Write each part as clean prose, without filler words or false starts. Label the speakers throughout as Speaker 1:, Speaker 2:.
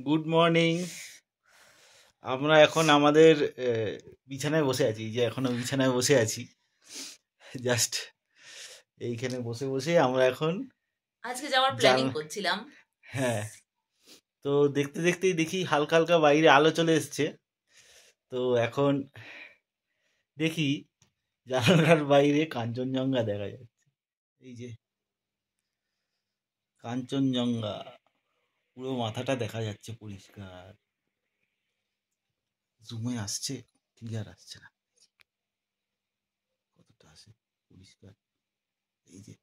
Speaker 1: Good morning. আমরা এখন আমাদের বিছানায় বসে আছি, যে এখনো বিছানায় বসে আছি। জাস্ট এইখানে বসে বসে আমরা এখন
Speaker 2: আজকে যাওয়ার প্ল্যানিং করছিলাম।
Speaker 1: হ্যাঁ, তো দেখতে দেখতেই দেখি হালকা হালকা বাইরে আলো চলে এসছে। তো এখন দেখি জানালার বাইরে কাঞ্চনজঙ্ঘা দেখা যাচ্ছে। এই যে কাঞ্চনজঙ্ঘা, পুরো মাথাটা দেখা যাচ্ছে পরিষ্কার। জুমে আসছে, ক্লিয়ার আসছে না, কতটা আসে পরিষ্কার। এই যে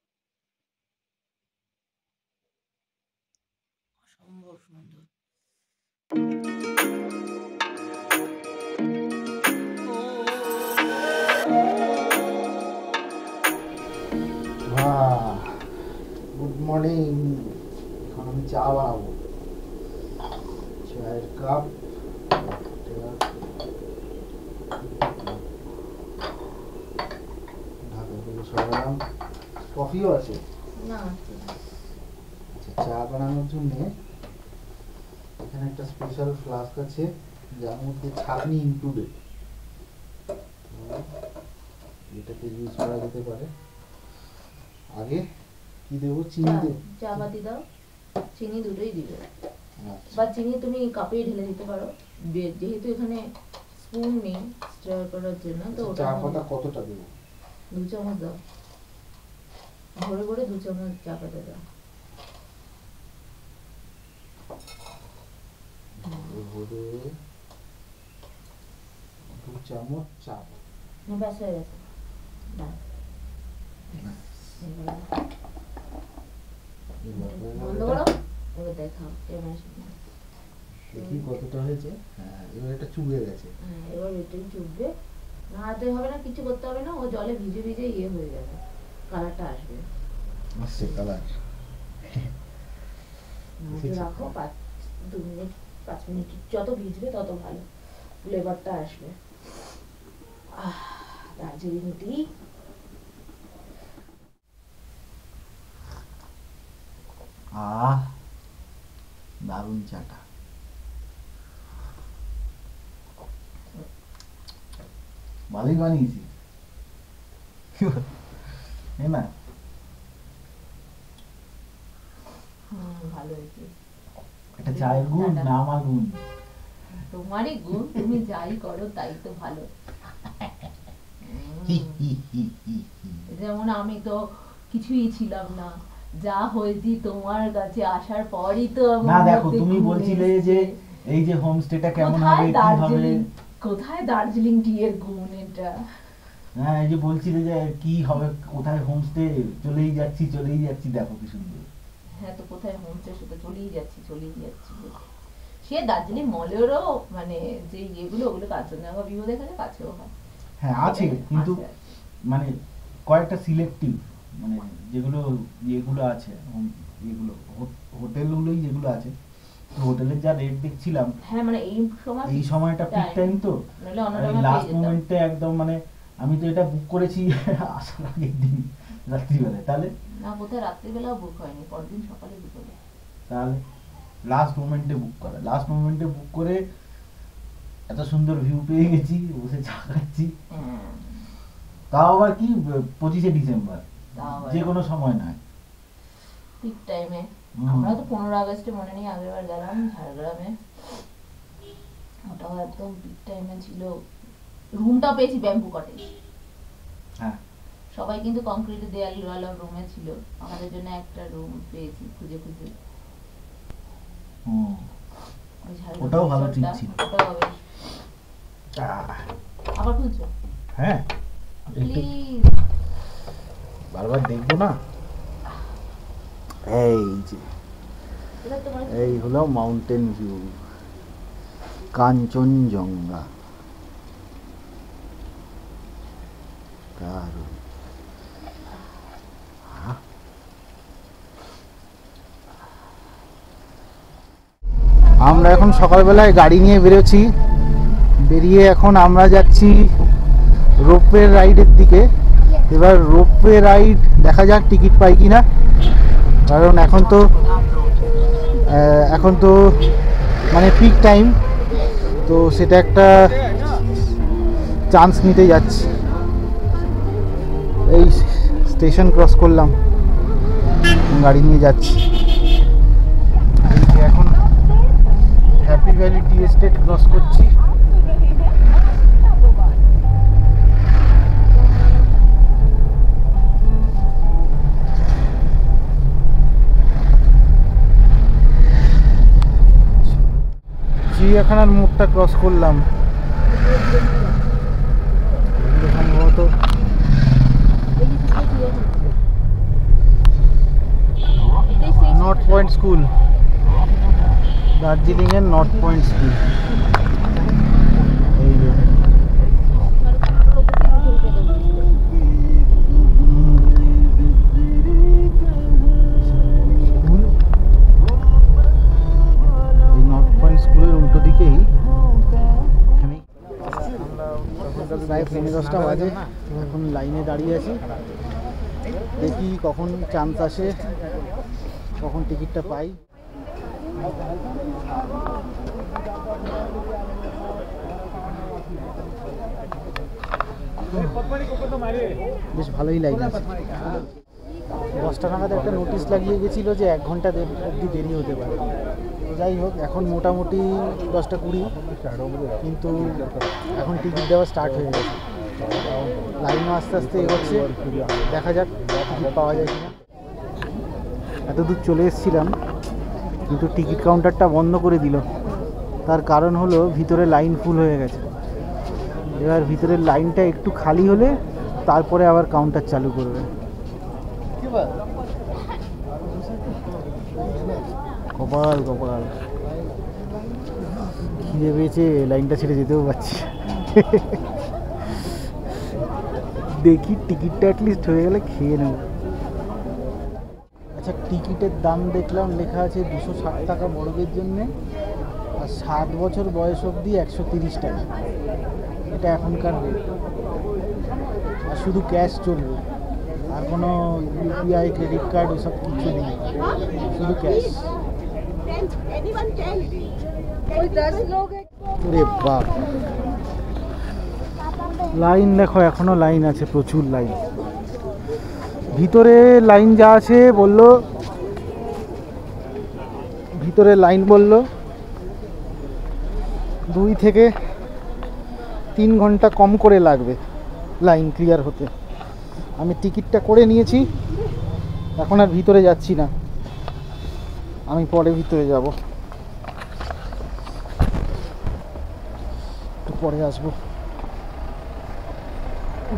Speaker 2: অসম্ভব সুন্দর।
Speaker 3: Good morning. এখন আমি চা বানাবো, চায়ের কাপ ঢাকা দিয়ে সরালাম। কফিও আছে
Speaker 2: না?
Speaker 3: আচ্ছা, চা বানানোর জন্য এখানে একটা স্পেশাল ফ্লাস্ক আছে যার মধ্যে ছাঁকনি ইনক্লুডেড। এটাকে ইউজ করা যেতে পারে। আগে কি দেবো? চিনি দেবো।
Speaker 2: চা পাতি দাও, চিনি দুটোই দিবে।
Speaker 3: আচ্ছা,
Speaker 2: বা চিনি তুমি কাপে ঢেলে দিতে পারো, যেহেতু এখানে স্পুন নেই স্টার করার জন্য। তো
Speaker 3: চা পাতা কতটা দেবো?
Speaker 2: 2 চামচ দাও, ভরে ভরে 2 চামচ চা পাতা দাও।
Speaker 3: ভরে 2 চামচ চা পাতা।
Speaker 2: ব্যাস হয়ে গেছে। বন্ধ করো, এবার দেখাও ক্যামেরার সামনে
Speaker 3: দেখি কতটা হয়েছে। হ্যাঁ, এবার এটা চুবে গেছে।
Speaker 2: হ্যাঁ, এবার এটাই চুববে। নাড়াতে হবে না, কিছু করতে হবে না, ও জলে ভিজে ভিজে ইয়ে হয়ে যাবে, কালারটা আসবে।
Speaker 3: আসছে কালার।
Speaker 2: রাখো 2 মিনিট 5 মিনিট, যত ভিজবে তত ভালো ফ্লেভারটা আসবে। দার্জিলিং টি।
Speaker 3: দারুণ চাটা। ভালোই বানিয়েছি না?
Speaker 2: ভালো হয়েছে।
Speaker 3: এটা চায়ের গুণ না আমার গুণ?
Speaker 2: তোমারই গুণ, তুমি যাই করো তাই তো ভালো। যেমন আমি তো কিছুই ছিলাম না, যা হয়েছি তোমার কাছে আসার পরই তো।
Speaker 3: না দেখো, তুমি বলছিলে যে এই যে হোমস্টেটা কেমন হবে, কি হবে।
Speaker 2: কোথায় দার্জিলিং টি এর গুণ এটা?
Speaker 3: হ্যাঁ, এই যে বলছিলে যে কি হবে, কোথায় হোমস্টে, চলেই যাচ্ছি দেখো কি সুন্দর।
Speaker 2: হ্যাঁ, তো কোথায় হোমস্টে, সেটা চলেই যাচ্ছি। সে দার্জিলিং মলেরও মানে যে ইয়েগুলো, ওগুলো কাঞ্চনজঙ্ঘা ভিউ দেখালে কাছেও হয়।
Speaker 3: হ্যাঁ আছে, কিন্তু মানে কয়েকটা সিলেক্টিভ, মানে যেগুলো ইয়েগুলো আছে, এগুলো হোটেলগুলোই যেগুলো আছে, হোটেলের যা রেট দেখছিলাম।
Speaker 2: হ্যাঁ, মানে এই
Speaker 3: সময়টা পিক টাইম, তো লাস্ট মোমেন্টে একদম, মানে আমি তো এটা বুক করেছি আসার আগের দিন রাত্রিবেলায়। তাহলে
Speaker 2: না, কোথায় রাত্রিবেলাও বুক হয়নি, পরদিন সকালে বুক হলো।
Speaker 3: তাহলে লাস্ট মোমেন্টে বুক করে এত সুন্দর ভিউ পেয়ে গেছি, বসে চা খাচ্ছি। তাও আবার কি 25শে ডিসেম্বর, যে কোনো সময় নয়,
Speaker 2: পিক টাইমে। আমরা তো 15 আগস্টে মনে নেই আগেরবার গেলাম ঝাড়গ্রামে, ওটাও একদম পিক টাইমে ছিল। রুমটা পেয়েছি ব্যাম্বু কটেজ।
Speaker 3: হ্যাঁ,
Speaker 2: সবাই কিন্তু কংক্রিটের দেয়ালওয়ালা রুমে ছিল, আমাদের জন্য একটা রুম পেয়েছি খুঁজে।
Speaker 3: ওটাও ভালো ঠিক ছিল।
Speaker 2: আবার খুঁজছো?
Speaker 3: হ্যাঁ, বারবার দেখবো না। এই হলো মাউন্টেন ভিউ, কাঞ্চনজঙ্ঘা। দারুণ। আমরা এখন সকালবেলায় গাড়ি নিয়ে বেরিয়ে এখন আমরা যাচ্ছি রোপওয়ে রাইডের দিকে। এবার রোপওয়ে রাইড দেখা যাক টিকিট পাই কিনা, কারণ এখন তো মানে পিক টাইম, তো সেটা একটা চান্স নিতে যাচ্ছি। এই স্টেশন ক্রস করলাম, গাড়ি নিয়ে যাচ্ছি। এই যে এখন happy valley tea estate cross করছি। চিড়িয়াখানার মোড়টা ক্রস করলাম। সম্ভবত নর্থ পয়েন্ট স্কুল, দার্জিলিংয়ের নর্থ পয়েন্ট স্কুল। এই যে স্কুলের উল্টো দিকেই। প্রায় 10:30 বাজে, এখন লাইনে দাঁড়িয়ে আছি। দেখি কখন চান্স আসে, কখন টিকিটটা পাই। বেশ ভালোই লাইন আছে। 10টা নাগাদ একটা নোটিশ লাগিয়ে গেছিল যে 1 ঘন্টা অবধি দেরি হতে পারে। যাই হোক, এখন মোটামুটি 10:20, কিন্তু এখন টিকিট দেওয়া স্টার্ট হয়ে গেছে। লাইনও আস্তে আস্তে এগোচ্ছে, দেখা যাক টিকিট পাওয়া যায় কিনা। এত দূর চলে এসেছিলাম, কিন্তু টিকিট কাউন্টারটা বন্ধ করে দিল। তার কারণ হলো ভিতরে লাইন ফুল হয়ে গেছে। এবার ভিতরের লাইনটা একটু খালি হলে তারপরে আবার কাউন্টার চালু করবে। কপাল কপাল, খিদে পেয়েছে, লাইনটা ছেড়ে যেতেও পারছি। দেখি টিকিটটা অ্যাটলিস্ট হয়ে গেলে খেয়ে নেব। আচ্ছা, টিকিটের দাম দেখলাম লেখা আছে 260 টাকা বড়দের জন্যে, আর 7 বছর বয়স অবধি 130 টাকা। এটা এখনকার রেট। আর শুধু ক্যাশ চলবে, আর কোনো ইউপিআই ক্রেডিট কার্ড ওসব কিছু নেই, শুধু ক্যাশ। ওরে বাপ, লাইন দেখো, এখনো লাইন আছে, প্রচুর লাইন। ভিতরে লাইন যা আছে বললো, ভিতরে লাইন বললো 2 থেকে 3 ঘন্টা কম করে লাগবে লাইন ক্লিয়ার হতে। আমি টিকিটটা করে নিয়েছি, এখন আর ভিতরে যাচ্ছি না, আমি পরে ভিতরে যাব, একটু পরে আসবো,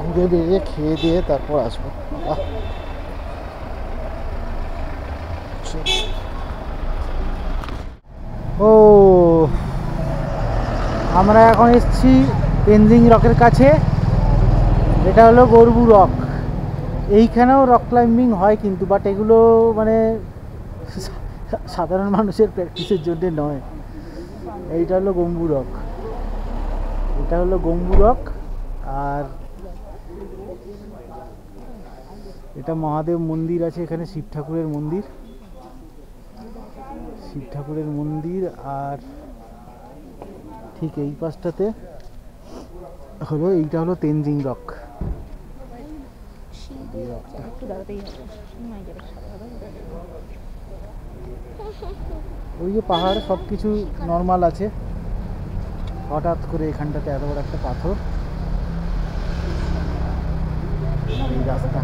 Speaker 3: ঘুরে বেরিয়ে খেয়ে দিয়ে তারপর আসবো। ও, আমরা এখন এসেছি তেনজিং রকের কাছে। এটা হলো গরবু রক। এইখানেও রক ক্লাইম্বিং হয় কিন্তু, বাট এগুলো মানে সাধারণ মানুষের প্র্যাকটিসের জন্য নয়। এইটা হলো গম্বু রক, এটা হলো গম্বু রক। আর এটা মহাদেব মন্দির আছে এখানে, শিব ঠাকুরের মন্দির, শিব ঠাকুরের মন্দির। আর ঠিক এই পাশটাতে হলো, এইটা হলো তেনজিং রক। ওই যে পাহাড়, সব কিছু নর্মাল আছে, হঠাৎ করে এখানটাতে এত বড় একটা পাথর। এই রাস্তা,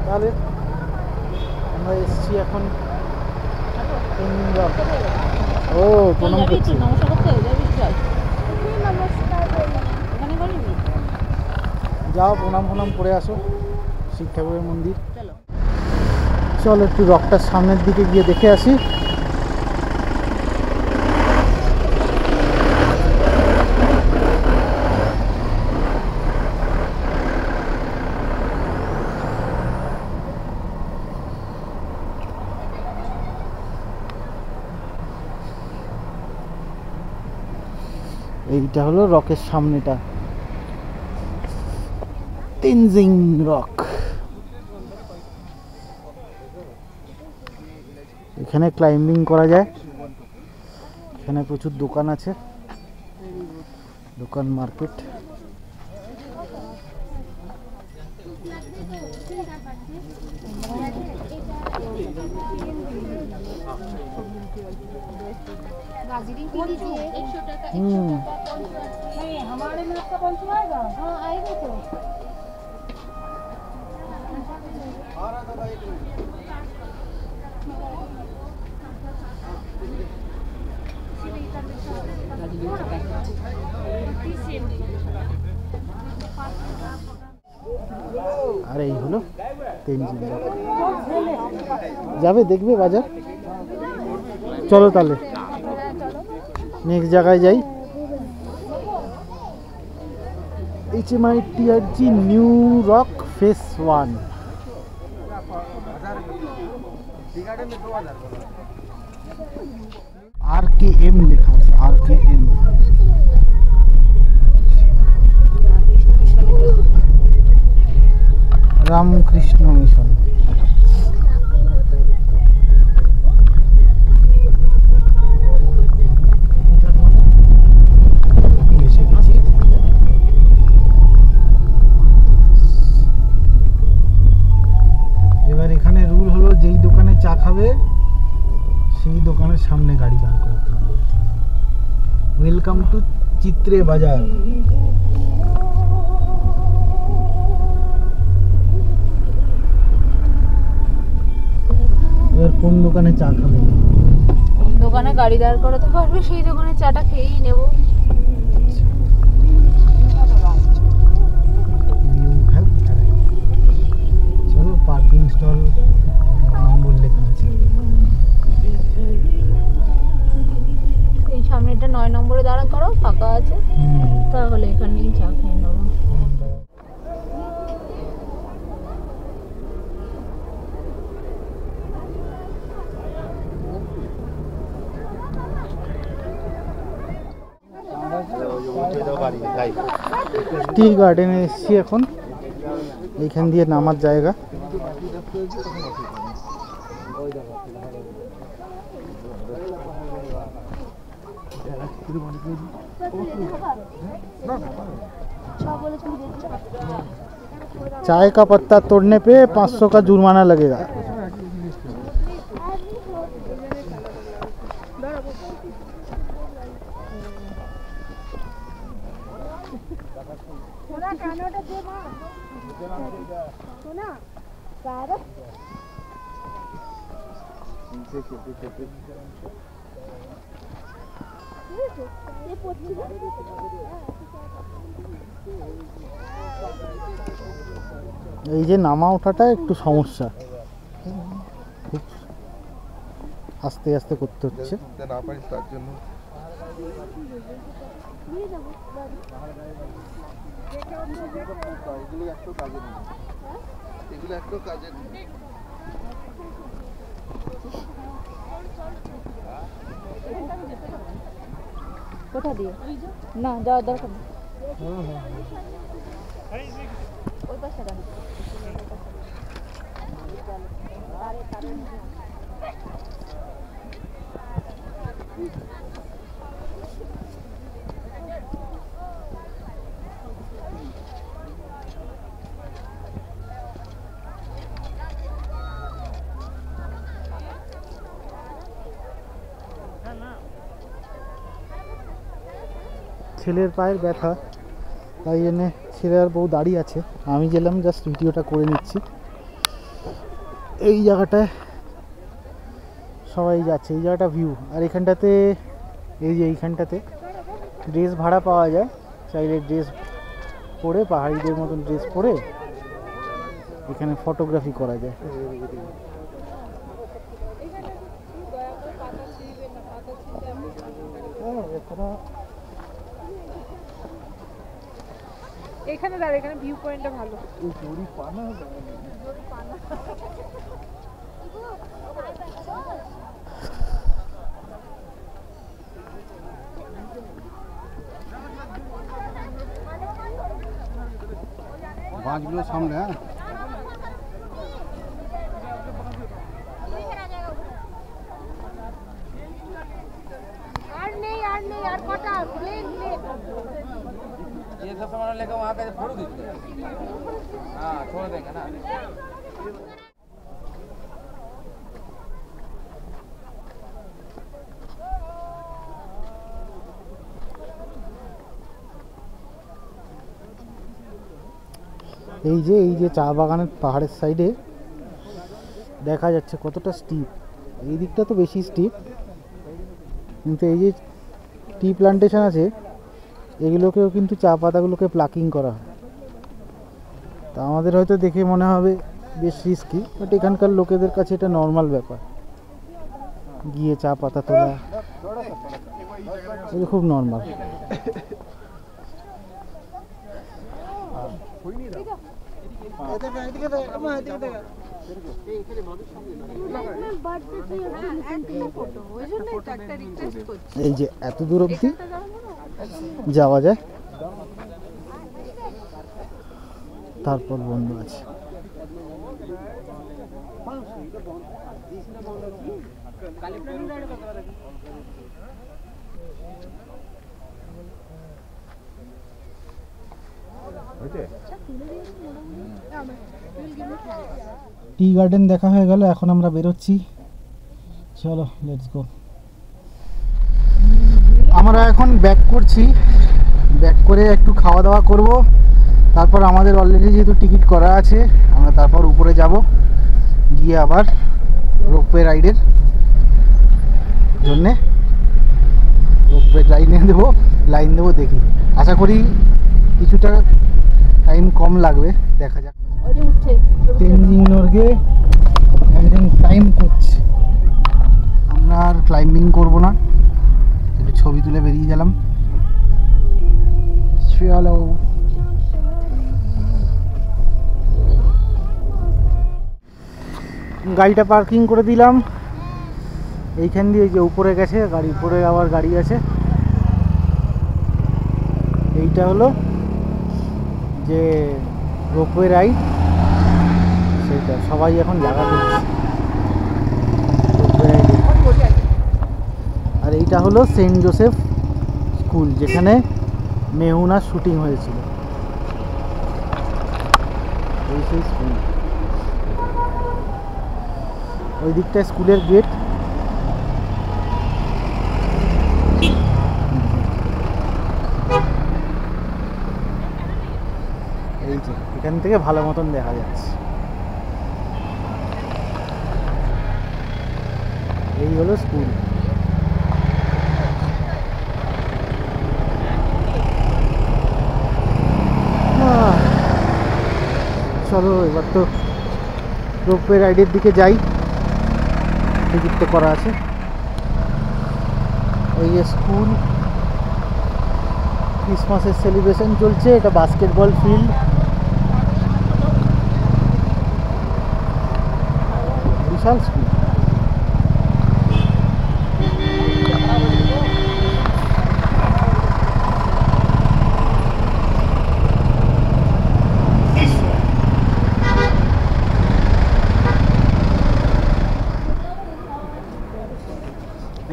Speaker 3: তাহলে আমরা এসছি এখন তেনজিং রক। ও, প্রণাম করছি। যাও, প্রণাম প্রণাম করে আসো, শিব ঠাকুরের মন্দির। চলো একটু রকটার সামনের দিকে গিয়ে দেখে আসি। এইটা হলো রকের সামনেটা, তেনজিং রক।
Speaker 4: এখানে ক্লাইম্বিং করা যায়, এখানে প্রচুর দোকান আছে, দোকান মার্কেট।
Speaker 5: हमारे में आपका 500 आएगा? हाँ आएगा तो।
Speaker 4: আর এই হলো তেনজিং রক। যাবে দেখবে বাজার? চলো তাহলে নেক্সট জায়গায় যাই। HMITRG new rock face 1। RKM লেখা আছে, RKM। রামকৃষ্ণ মিশন। এবার এখানে রুল হলো, যেই দোকানে চা খাবে সেই দোকানের সামনে গাড়ি দাঁড় করতে হবে। ওয়েলকাম টু চিত্রে বাজার। এবার কোন দোকানে চা খাবে?
Speaker 5: দোকানে গাড়ি দাঁড় করাতে পারবে, সেই দোকানে চাটা খেয়েই নেব।
Speaker 4: চলো পার্কিং স্টল নম্বর লেখা আছে।
Speaker 5: এই সামনেটা 9 নম্বরে দাঁড়া করো, ফাঁকা আছে, তাহলে এখানেই চা খেয়ে নেবো।
Speaker 4: টি গার্ডেনে এসেছি এখন, এইখান দিয়ে নামার জায়গা। चाय का पत्ता तोड़ने पे 500 का जुर्माना लगेगा। এই যে নামা ওঠাটা একটু সমস্যা, খুব আস্তে আস্তে করতে হচ্ছে।
Speaker 6: না পারিস তার জন্য এগুলো একটু কাজে
Speaker 5: কোথা দিয়ে না যাওয়ার দরকার নেই, ওই পাশে রাখো।
Speaker 4: ছেলের পায়ের ব্যথা, তাই জন্য ছেলে আর বউ দাঁড়িয়ে আছে, আমি গেলাম জাস্ট ভিডিওটা করে নিচ্ছি। এই জায়গাটায় সবাই যাচ্ছে, এই জায়গাটা ভিউ। আর এখানটাতে, এই যে এইখানটাতে ড্রেস ভাড়া পাওয়া যায়, চাইলে ড্রেস পরে, পাহাড়িদের মতন ড্রেস পরে এখানে ফটোগ্রাফি করা যায়।
Speaker 5: এখানে দাঁড়া, এখানে ভিউ পয়েন্টটা ভালো।
Speaker 6: মাছগুলো সামনে, হ্যাঁ
Speaker 7: हमारा लेकर वहाँ पे फोटो खींचते हैं। हाँ छोड़ देंगे ना।
Speaker 4: এই যে চা বাগানের পাহাড়ের সাইডে দেখা যাচ্ছে কতটা স্টিপ। এই দিকটা তো বেশি স্টিপ, কিন্তু এই যে টি প্লান্টেশন আছে এগুলোকেও কিন্তু চা পাতাগুলোকে প্লাকিং করা হয়। তা আমাদের হয়তো দেখে মনে হবে বেশ রিস্কি, বাট এখানকার লোকেদের কাছে এটা নর্মাল ব্যাপার। গিয়ে চা পাতা তোলা এটা খুব নর্মাল। এই যে এত দূর অবধি যাওয়া যায়, তারপর বন্ধ আছে। টি গার্ডেন দেখা হয়ে গেল, এখন আমরা বেরোচ্ছি। চলো লেটস গো। আমরা এখন ব্যাক করছি, ব্যাক করে একটু খাওয়া দাওয়া করব, তারপর আমাদের অলরেডি যেহেতু টিকিট করা আছে আমরা তারপর উপরে যাব, গিয়ে আবার রোপওয়ে রাইডের জন্যে রোপওয়ে লাইন দেবো দেখি। আশা করি কিছুটা টাইম কম লাগবে, দেখা যাক। তেনজিং নর্গে একজন ক্লাইম্ব করছে, আমরা আর ক্লাইম্বিং করবো না, একটু ছবি তুলে বেরিয়ে গেলাম। চলো গাড়িটা পার্কিং করে দিলাম এইখান দিয়ে, যে উপরে গেছে গাড়ি, উপরে আবার গাড়ি আছে। এইটা হলো যে রোপওয়ে রাইড, সেইটা সবাই এখন জায়গা করছে রোপওয়ে রাইডে। আর এইটা হলো সেন্ট জোসেফ স্কুল, যেখানে মেহুনার শুটিং হয়েছিল। এই সেই স্কুল, ওই দিকটা স্কুলের গেট। এই যে এখান থেকে ভালো মতন দেখা যাচ্ছে। এই হলো স্কুল। চলো এবার তো রোপওয়ে রাইডের দিকে যাই, টিকিট তো করা আছে। এই যে স্কুল, ক্রিসমাসের সেলিব্রেশন চলছে, এটা বাস্কেটবল ফিল্ড, বিশাল স্কুল।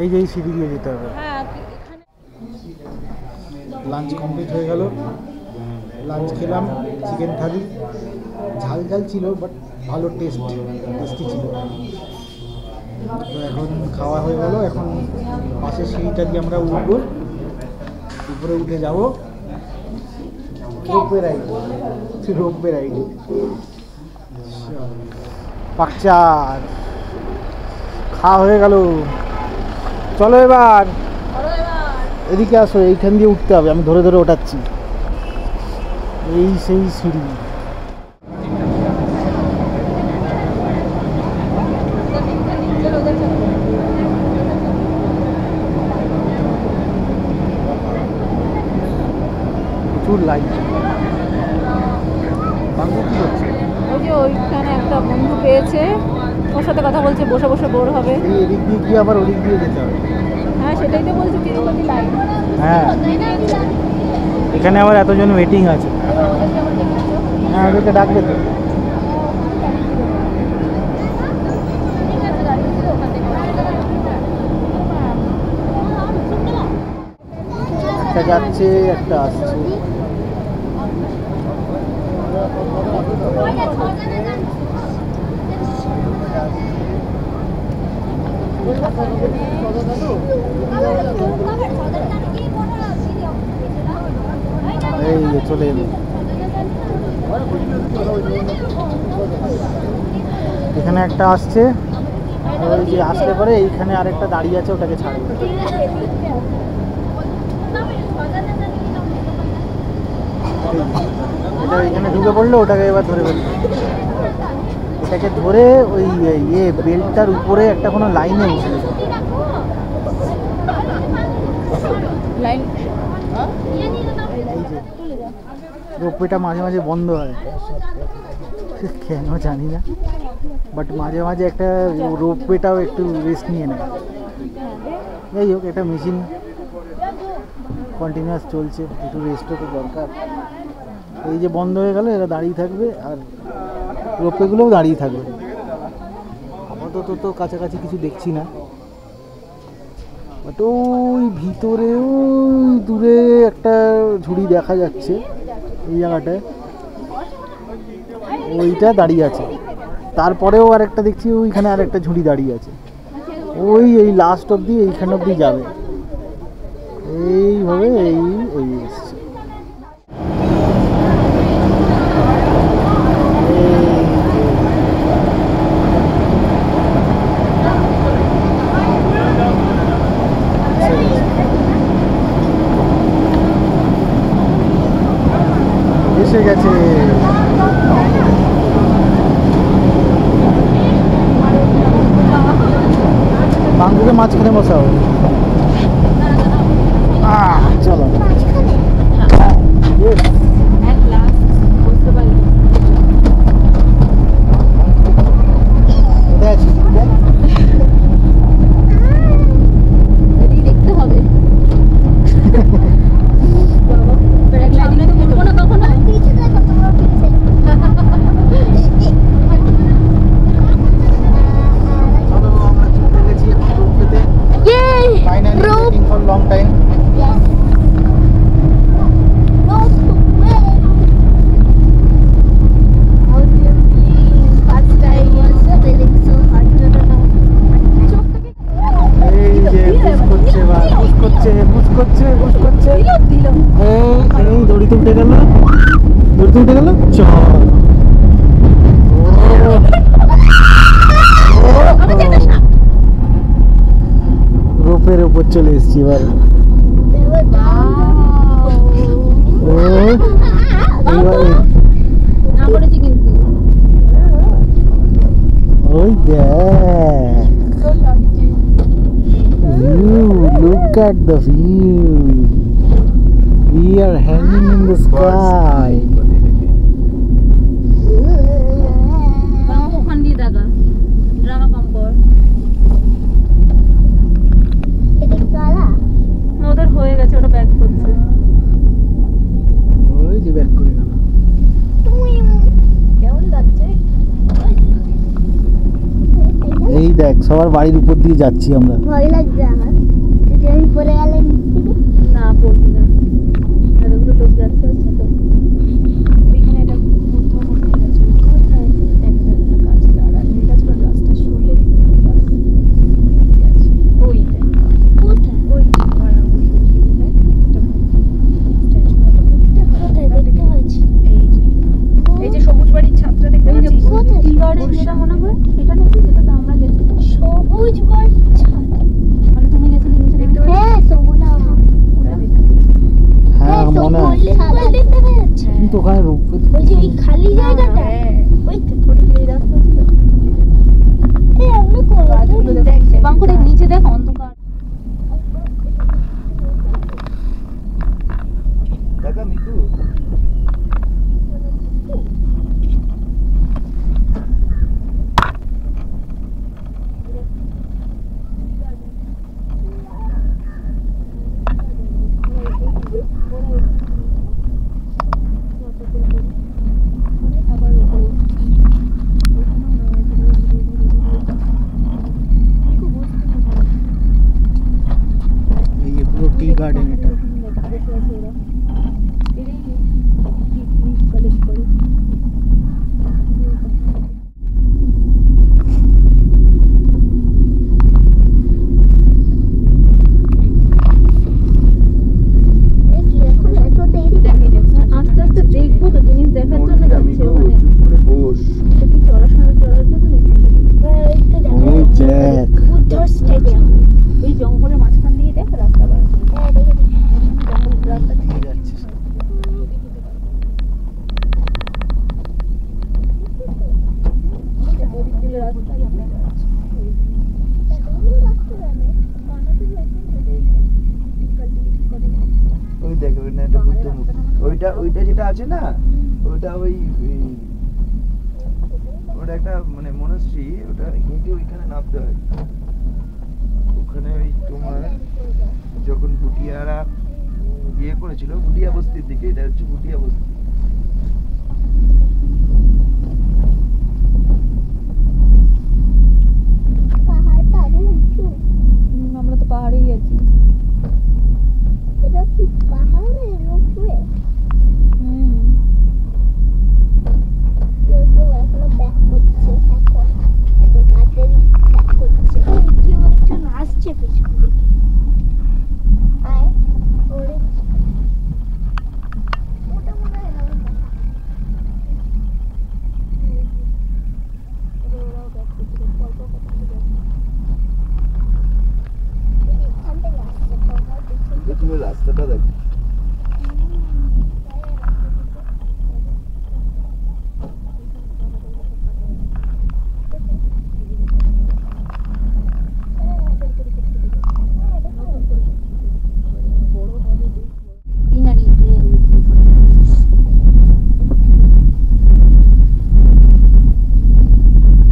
Speaker 4: এই যে এই সিঁড়ি দিয়ে যেতে হবে। লাঞ্চ কমপ্লিট হয়ে গেল, লাঞ্চ খেলাম, চিকেন থালি, ঝাল ঝাল ছিল বাট ভালো টেস্টি ছিল। তো এখন খাওয়া হয়ে গেল, এখন পাশের সিঁড়িটা দিয়ে আমরা উঠবো, উপরে উঠে যাব রোপওয়ে রাইড। পাকচার খাওয়া হয়ে গেল, চলো এবার এদিকে আসো, এইখান দিয়ে উঠতে হবে, আমি ধরে ধরে ওঠাচ্ছি। এই সেই সিঁড়ি, প্রচুর লাইট। বাংলা কি করছে?
Speaker 5: ওই যে ওইখানে একটা বন্ধু পেয়েছে, ওর সাথে কথা বলছে, বসে বসে বোর হবে।
Speaker 4: এই এদিক দিয়ে গিয়ে আবার ওদিক দিয়ে যেতে হবে।
Speaker 5: হ্যাঁ সেটাই তো বলছি, তিরুপতি লাইন।
Speaker 4: হ্যাঁ এখানে আবার এতজন ওয়েটিং আছে। হ্যাঁ ওদেরকে ডাকবে তো। একটা যাচ্ছে একটা আসছে। এই যে চলে এলো। এখানে একটা আসছে, ওই যে আসলে পরে এইখানে আরেকটা দাঁড়িয়ে আছে, ওটাকে ছাড়বে। এটা এখানে ঢুকে পড়লো, ওটাকে এবার ধরে ফেলবে। এটাকে ধরে ওই ইয়ে বেল্টটার উপরে একটা কোনো লাইনে উঠবে। রোপওয়েটা মাঝে মাঝে বন্ধ হয়, কেন জানি না, বাট মাঝে মাঝে একটা রোপওয়েটাও একটু রেস্ট নিয়ে নেয়। যাই হোক, একটা মেশিন কন্টিনিউয়াস চলছে, একটু রেস্টও তো দরকার। এই যে বন্ধ হয়ে গেল, এরা দাঁড়িয়ে থাকবে আর রোপওয়েগুলোও দাঁড়িয়ে থাকবে। আপাতত তো কাছাকাছি কিছু দেখছি না, বাট ওই ভিতরে ওই দূরে একটা ঝুড়ি দেখা যাচ্ছে, এই জায়গাটায় ওইটা দাঁড়িয়ে আছে। তারপরেও আর একটা দেখছি, ওইখানে আর একটা ঝুড়ি দাঁড়িয়ে আছে। ওই এই লাস্ট অবধি, এইখানে অবধি যাবে, এইভাবে এই এই এসছে। এসে গেছে। বাঙ্গুকে মাঝখানে বসাও। চলো
Speaker 5: দেখতে হবে।
Speaker 4: long time.
Speaker 8: Yes. No way. First time was feeling so hot.
Speaker 4: এই যে পুশ করছে, এবার পুশ করছে, পুশ করছে, পুশ করছে। এই দড়িতে উঠে গেল, দড়িতে উঠে গেল। চল রোপের উপর চলে এসছি এবার। ওই দেখ, look at the view. We are hanging in the sky.
Speaker 5: ওখান দিয়ে দেখা ড্রামা কম কর। ওদের হয়ে গেছে, ওটা ব্যাক করছে।
Speaker 4: ওই যে ব্যাক করে গেল।
Speaker 8: কেমন লাগছে?
Speaker 4: এই দেখ, সবার বাড়ির উপর দিয়ে যাচ্ছি আমরা।
Speaker 8: ভয় লাগছে আমার, যদি আমি পড়ে গেলে নিচ থেকে।
Speaker 5: না পড়বি না, এতগুলো লোক যাচ্ছে হচ্ছে তো। এখানে এটা বুদ্ধ মন্দির আছে, কোথায় একটা গাছ দাঁড়ায়, এই গাছটা রাস্তা সরিয়ে দিতে আছে ওইটাই।
Speaker 8: কোথায়?
Speaker 5: ওই এই যে সবুজ বাড়ির ছাত্রা দেখতে পাচ্ছিস,
Speaker 8: কোথায়?
Speaker 5: টি গার্ডেন যেটা মনে হয় এটা নাকি, যেটা তো আমরা গেছি।
Speaker 8: সবুজ বাড়ি ছাদ।
Speaker 5: মানে তুমি গেছিলে নিচে দেখতে পাচ্ছিস?
Speaker 8: হ্যাঁ সবুজ।
Speaker 5: ওটা দেখতে পাচ্ছিস।
Speaker 4: হ্যাঁ মনে আছে,
Speaker 8: সাদা দেখতে পাচ্ছি।
Speaker 4: কিন্তু ওখানে রূপ
Speaker 8: ওই যে ওই খালি জায়গাটা,
Speaker 5: হ্যাঁ,
Speaker 8: ওই তো।
Speaker 5: এই রাস্তা ছিল।
Speaker 8: এই আমরা
Speaker 5: গাছগুলো দেখছে বাঙ্কু, দেখ নিচে, দেখ অন্ধকার।
Speaker 3: দেখা মিকু
Speaker 5: আবার উপরে উঠছি।
Speaker 8: স্ট্যাচু
Speaker 5: এই জঙ্গলের মাঝখান দিয়ে দেখ রাস্তা বার হচ্ছে।
Speaker 8: হ্যাঁ দেখেছি
Speaker 5: জঙ্গল রাস্তা
Speaker 4: দিয়ে যাচ্ছে সব।
Speaker 5: ওদিক দিয়ে রাস্তা
Speaker 6: ওই দেখ ওই না একটা বুদ্ধ মুখ ওইটা ওইটা যেটা আছে না ওটা ওই ওটা একটা মানে মনস্ট্রি ওটা হেঁটে ওইখানে নামতে হয় ওখানে ওই তোমার যখন ভুটিয়ারা ইয়ে করেছিল ভুটিয়া বস্তির দিকে এটা হচ্ছে ভুটিয়া বস্তি
Speaker 8: পাহাড়টা আরো উঁচু
Speaker 5: আমরা তো পাহাড়েই আছি।
Speaker 8: এটা কি পাহাড়ের উপরে কেউ এখনো ব্যাক করছে এখন ব্যাটারি ব্যাক করছে কেউ একজন আসছে পেছন দিকে আয় ওরে ওটা মনে হয় আমার পাহাড় ওরাও ব্যাক করছে অল্প কথা এখান থেকে আসছে তোমার পেছন
Speaker 6: তুমি রাস্তাটা দেখো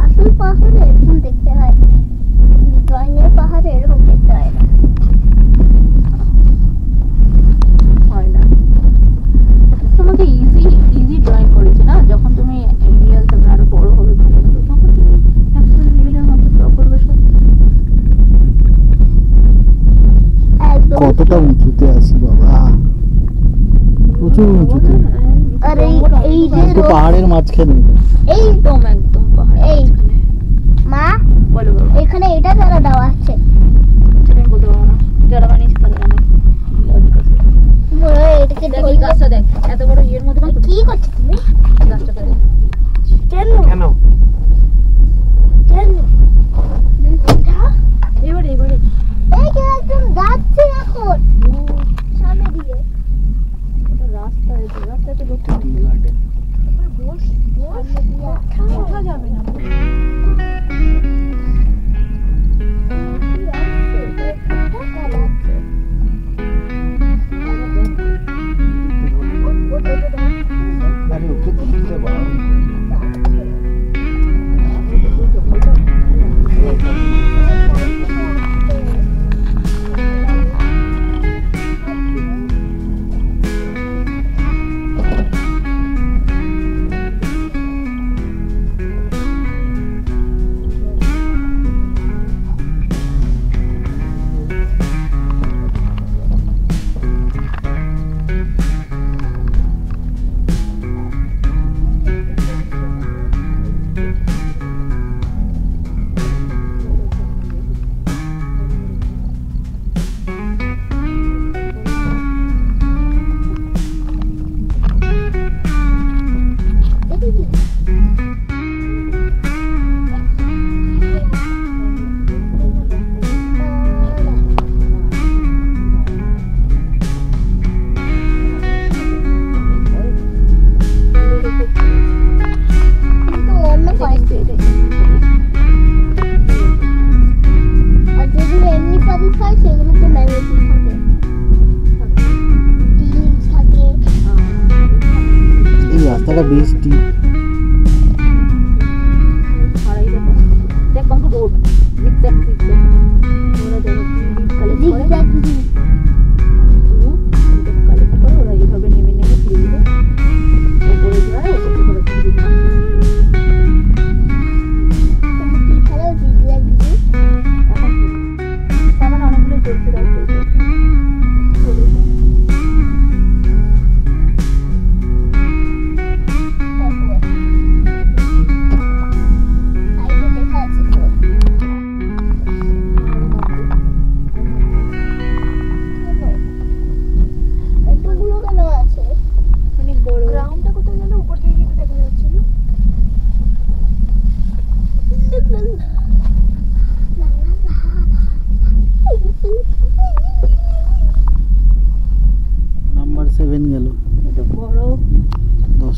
Speaker 8: আসল পাহাড়ে এরকম দেখতে হয় ড্রয়িংয়ের পাহাড়ে এরকম দেখতে হয় না
Speaker 5: হয় না তোমাকে ইজি ড্রয়িং করেছে না যখন তুমি রিয়েল তুমি আরো বড় হবে ভালো হবে তখন তুমি অ্যাকচুয়ালি রিয়েলের মতো ড্র করবে সব।
Speaker 8: একদম
Speaker 4: কতটা উঁচুতে আছি বাবা, প্রচুর উঁচুতে।
Speaker 8: আর এই যে
Speaker 4: তো পাহাড়ের মাঝখানে
Speaker 8: এই
Speaker 5: একদম একদম পাহাড়
Speaker 8: এই মা
Speaker 5: বলো বলো
Speaker 8: এখানে এটা যারা দেওয়া আছে
Speaker 5: সেটা আমি বলতে পারবো না যারা বানিয়েছে তারা জানে লজিক আছে।
Speaker 8: বলো এটাকে
Speaker 5: দেখ এই গাছটা দেখ এত বড় ইয়ের মধ্যে
Speaker 8: কি করছো তুমি
Speaker 5: গাছটাকে দেখ
Speaker 8: কেন
Speaker 6: কেন
Speaker 8: কেন
Speaker 5: এবারে
Speaker 8: এই যে একদম যাচ্ছে এখন সামনে দিয়ে
Speaker 5: এটা রাস্তা আছে রাস্তাতে ঢুকতে
Speaker 4: টি গার্ডেন।
Speaker 8: সামনে দিয়ে
Speaker 5: ওঠা যাবে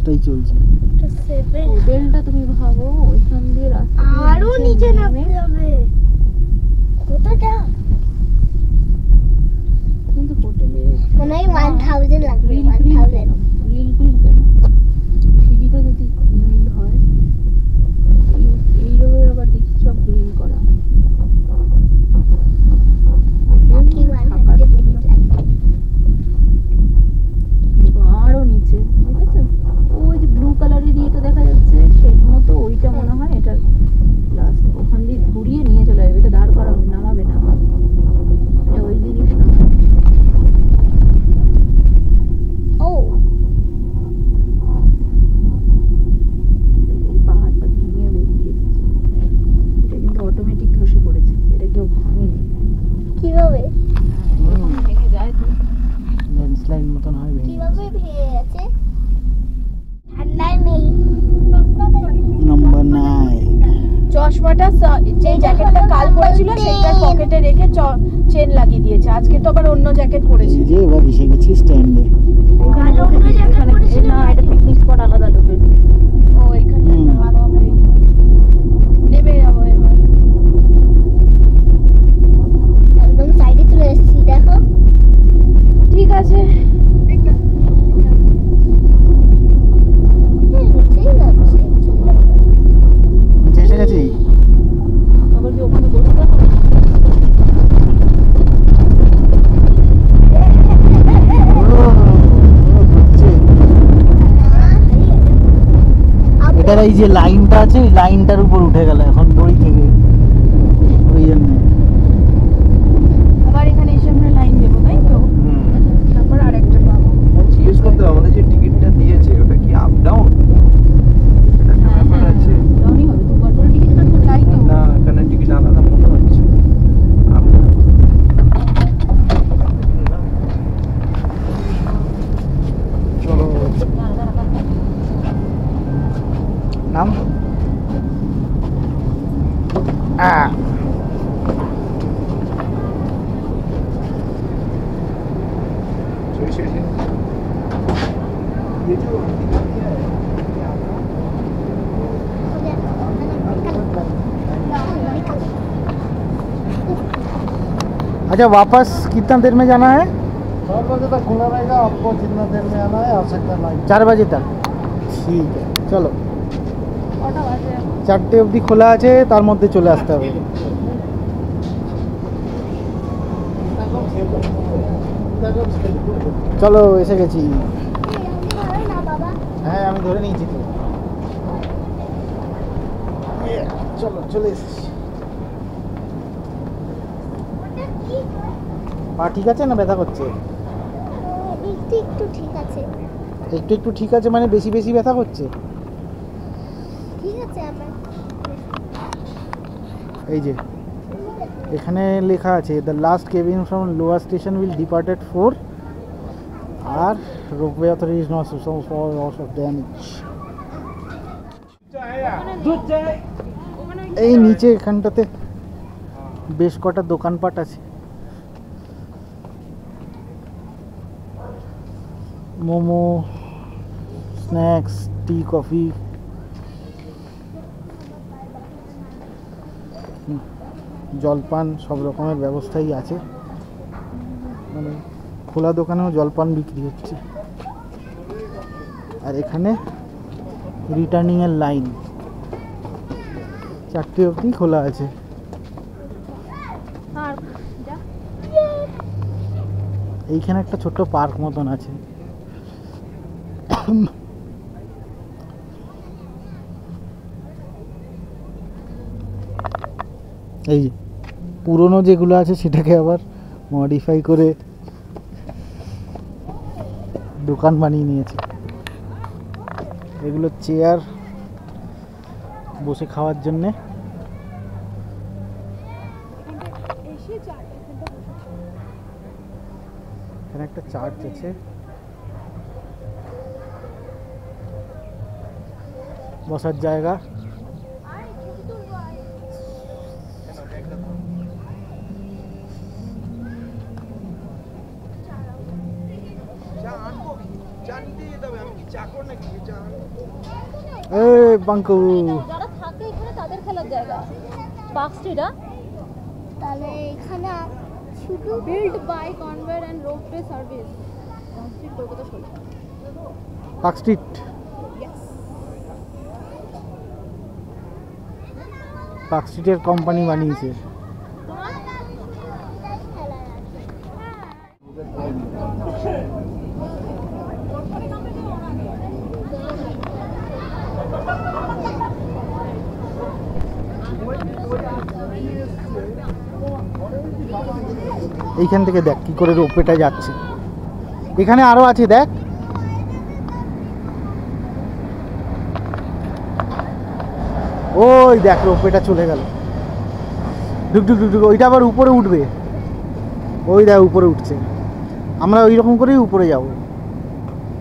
Speaker 4: কাজটাই চলছে।
Speaker 8: এটা 7
Speaker 5: হোটেলটা তুমি ভাবো ওইখান দিয়ে রাস্তা দিয়ে
Speaker 8: আরো নিচে
Speaker 5: নেমে
Speaker 8: নামতে হবে কতটা
Speaker 5: কিন্তু হোটেলে
Speaker 8: মনে হয় 1000 লাগবে
Speaker 5: গ্রিল
Speaker 8: 1000
Speaker 5: কেন সিঁড়িটা যদি গ্রিল হয় এই রোডের আবার দেখি সব গ্রিল করা
Speaker 8: কি 100 মিটার
Speaker 5: আরো নিচে ঠিক আছে ওই যে ব্লু কালারের ইয়েটা দেখা যাচ্ছে শেড মতো ওইটা মনে হয় এটা লাস্ট ওখান দিয়ে ঘুরিয়ে নিয়ে চলে যাবে এটা দাঁড় করা নামাবে না এটা ওই জিনিস না
Speaker 8: ও
Speaker 5: এই পাহাড়টা ভেঙে বেরিয়ে এসেছে এটা কিন্তু অটোমেটিক ধসে পড়েছে এটা কেউ ভাঙেনি
Speaker 8: কিভাবে
Speaker 5: ভেঙে যায় তো
Speaker 4: ল্যান্ডস্লাইড মতন হয় ভেঙে
Speaker 8: কিভাবে ভেঙে গেছে ঠান্ডায় নেই
Speaker 4: নাম্বার 9
Speaker 5: চশমাটা যে জ্যাকেটটা কাল পরেছিল সেইটার পকেটে রেখে চেন লাগিয়ে দিয়েছে আজকে তো আবার অন্য জ্যাকেট পরেছে
Speaker 4: যে এবার এসে গেছি স্ট্যান্ডে।
Speaker 5: না এটা পিকনিক স্পট আলাদা লোকের ও এখানে নেবে যাবো এবার
Speaker 8: একদম সাইডে চলে এসেছি দেখো
Speaker 5: ঠিক আছে
Speaker 8: নিচেই যাচ্ছে
Speaker 4: এসে গেছি।
Speaker 5: আবার কি ওখানে বসতে হবে
Speaker 4: এটার এই যে লাইনটা আছে এই লাইনটার উপর উঠে গেল এখন দড়ি থেকে ওই জন্য
Speaker 5: আবার এখানে এসে আমরা লাইন দেবো তাই তো তারপর আরেকটা পাবো
Speaker 6: জিজ্ঞেস করতে হবে আমাদের যে টিকিটটা দিয়েছে ওটা কি আপ ডাউন এটা একটা ব্যাপার আছে
Speaker 5: ডাউনই হবে তুমি কত টিকিট কাটছো লাইন দেবো
Speaker 6: না এখানে টিকিট আলাদা মনে হচ্ছে up down।
Speaker 4: চলো নাম अच्छा वापस कितना देर में जाना है?
Speaker 3: 4 बजे तक खुला रहेगा आपको जितना देर में आना है आ सकता है
Speaker 4: 4 बजे तक ठीक है चलो
Speaker 5: কটা বাজে
Speaker 4: 4টে অবধি খোলা আছে তার মধ্যে চলে আসতে হবে চলো এসে গেছি
Speaker 8: না বাবা
Speaker 4: হ্যাঁ আমি ধরে নিয়েছি তো চলো চলে এসেছি
Speaker 8: ওটা কি
Speaker 4: পা ঠিক আছে না ব্যথা করছে
Speaker 8: একটু একটু ঠিক আছে
Speaker 4: একটু একটু ঠিক আছে মানে বেশি বেশি ব্যথা করছে
Speaker 8: ঠিক আছে আমার
Speaker 4: এই যে এখানে লেখা আছে the last cabin from lower station will depart at 4 আর ropeway authority is not for loss of damage এই নিচে এখানটাতে বেশ কটা দোকানপাট আছে মোমো স্ন্যাক্স টি কফি জলপান সব রকমের ব্যবস্থাই আছে মানে খোলা দোকানেও জলপান বিক্রি হচ্ছে আর এখানে রিটার্নিংয়ের লাইন 4টে অবধি খোলা আছে এইখানে একটা ছোট্ট পার্ক মতন আছে এই যে পুরনো যেগুলো আছে সেটাকে আবার মডিফাই করে দোকান বানিয়ে নিয়েছে এগুলো চেয়ার বসে খাওয়ার জন্যে এখানে একটা চার্চ আছে বসার জায়গা
Speaker 6: চা আনবো কি চা নিতে যেতে হবে আমি কি চা কর নাকি চা আনবো
Speaker 4: বাঙ্কু।
Speaker 5: যারা থাকে এখানে তাদের খেলার জায়গা পার্ক স্ট্রিট।
Speaker 8: তাহলে এখানে শুধু
Speaker 5: build by conveyor and ropeway service, park street, Kolkata 16।
Speaker 4: Park street, park স্ট্রিটের কোম্পানি বানিয়েছে। এইখান থেকে দেখ কি করে রোপওয়েটা যাচ্ছে, এখানে আরো আছে দেখ। ওই দেখ রোপওয়েটা চলে গেল, ঢুক ঢুক ঢুক ঢুক, ওইটা আবার উপরে উঠবে, ওই দেখ উপরে উঠছে। আমরা ওই রকম করেই উপরে যাব।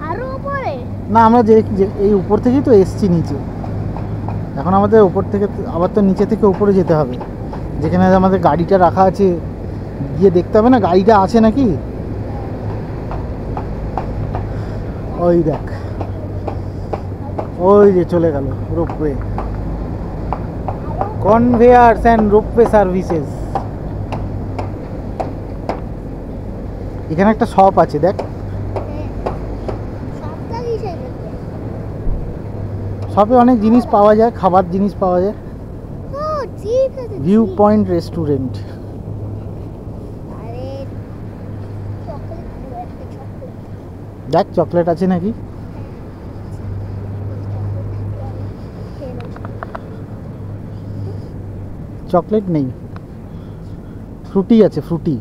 Speaker 8: আরো উপরে
Speaker 4: না, আমরা এই উপর থেকেই তো এসছি নিচে, এখন আমাদের উপর থেকে আবার তো নিচে থেকে উপরে যেতে হবে, যেখানে আমাদের গাড়িটা রাখা আছে গিয়ে দেখতে হবে না গাড়িটা আছে নাকি। ওই দেখ, ওই যে চলে গেল রোপওয়ে, কনভেয়ার্স অ্যান্ড রোপওয়ে সার্ভিসেস। এখানে একটা শপ আছে দেখ,
Speaker 8: সবটা কিসের ভেতরে?
Speaker 4: শপে অনেক জিনিস পাওয়া যায়, খাবার জিনিস পাওয়া যায়।
Speaker 8: ও ঠিক আছে।
Speaker 4: View point restaurant.
Speaker 8: আরে চকলেট পুরো একটা চকলেট।
Speaker 4: দেখ চকলেট আছে নাকি। চকলেট নেই, ফ্রুটি আছে, ফ্রুটি।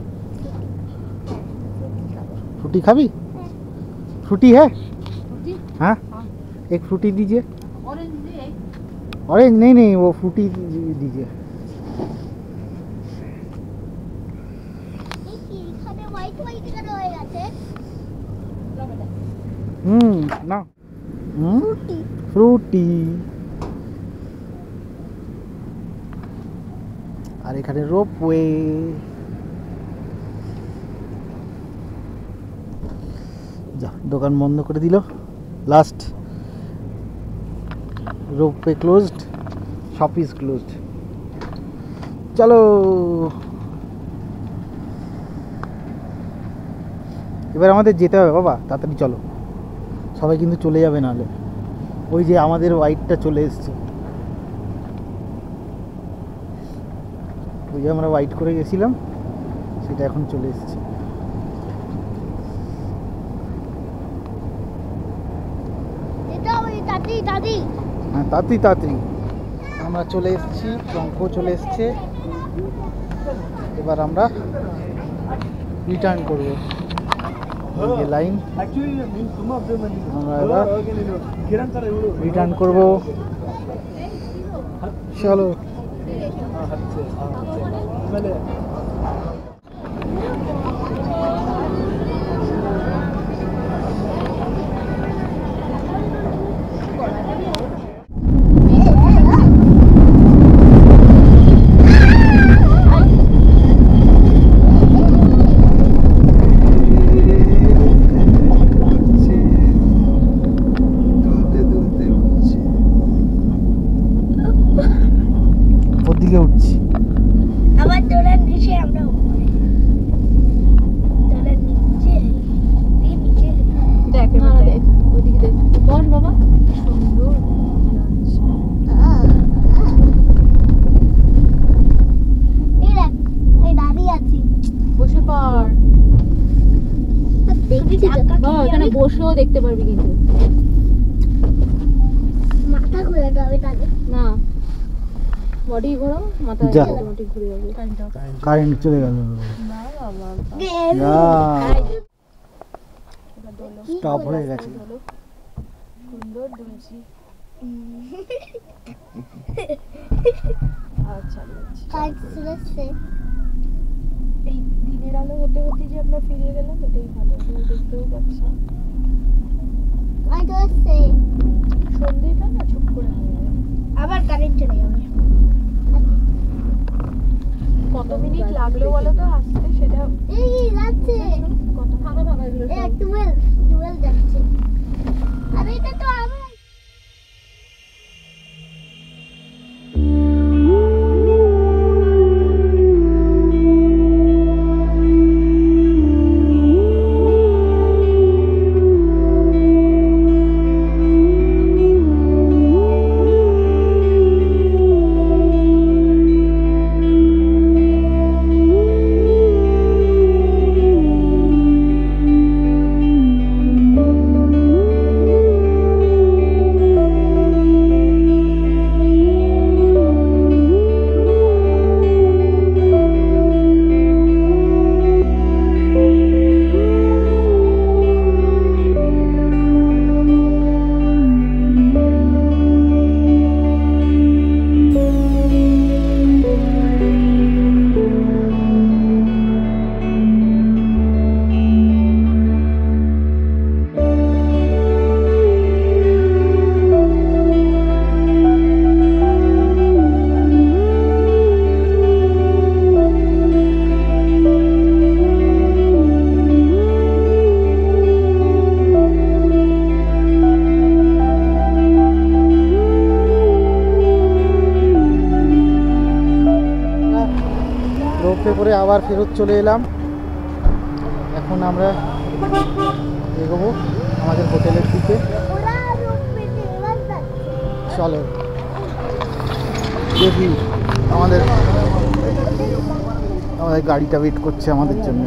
Speaker 4: फ्रूटी खाबी? फ्रूटी है? हाँ, एक फ्रूटी दीजिए। ऑरेंज नहीं नहीं, वो फ्रूटी दीजिए। ना फ्रूटी। আর এখানে রোপওয়ে। যা দোকান বন্ধ করে দিল, last ropeway closed, shop is closed. চলো এবার আমাদের যেতে হবে বাবা, তাড়াতাড়ি চলো, সবাই কিন্তু চলে যাবে নাহলে। ওই যে আমাদের হোয়াইটটা চলে এসছে, ওই যে আমরা হোয়াইট করে গেছিলাম সেটা এখন চলে এসছে। হ্যাঁ তাড়াতাড়ি তাড়াতাড়ি আমরা চলে এসেছি, পঙ্খ চলে এসছে। এবার আমরা রিটার্ন করব, লাইন আমরা এবার রিটার্ন করব। চলো ওদিকে উঠছি।
Speaker 8: আবার দোলার নিচে আমরা উপরে, দোলার নিচে নিচে
Speaker 5: দেখ এবার দেখ ওদিকে দেখ, বস বাবা, সুন্দর লাগছে।
Speaker 8: এই দেখ এই দাঁড়িয়ে আছি,
Speaker 5: বসে পার
Speaker 8: দেখছি
Speaker 5: বাবা, এখানে বসেও দেখতে পারবি কিন্তু
Speaker 8: মাথা ঘুরাতে হবে তাদের
Speaker 5: না, বডি ঘোরো, মাথা
Speaker 4: যা।
Speaker 5: অটোমেটিক ঘুরে যাবে।
Speaker 4: কারেন্ট চলে গেল। স্টপ হয়ে গেছে।
Speaker 5: সুন্দর দুলছি। আচ্ছা
Speaker 8: কাটছে
Speaker 5: এই দিনের আলো হতে হতে যে আমরা ফিরে গেলাম এটাই ভালো, দেখতেও পাচ্ছি।
Speaker 8: কাটছে
Speaker 5: সন্ধ্যেটা না চুপ করে হয়ে যাবে।
Speaker 8: আবার কারেন্ট চলে যাবে।
Speaker 5: কত মিনিট লাগলো বলো তো আসতে, সেটা
Speaker 8: এই যাচ্ছে
Speaker 5: কত ফাঁকা ফাঁকা এগুলো
Speaker 8: এই 12 যাচ্ছে। আরে এটা তো আমার
Speaker 4: রোপে করে আবার ফেরত চলে এলাম। এখন আমরা এগোবো আমাদের হোটেলের দিকে।
Speaker 8: ওরা রূপে এবার যাচ্ছে।
Speaker 4: চলো দেখি, আমাদের গাড়িটা ওয়েট করছে আমাদের জন্য।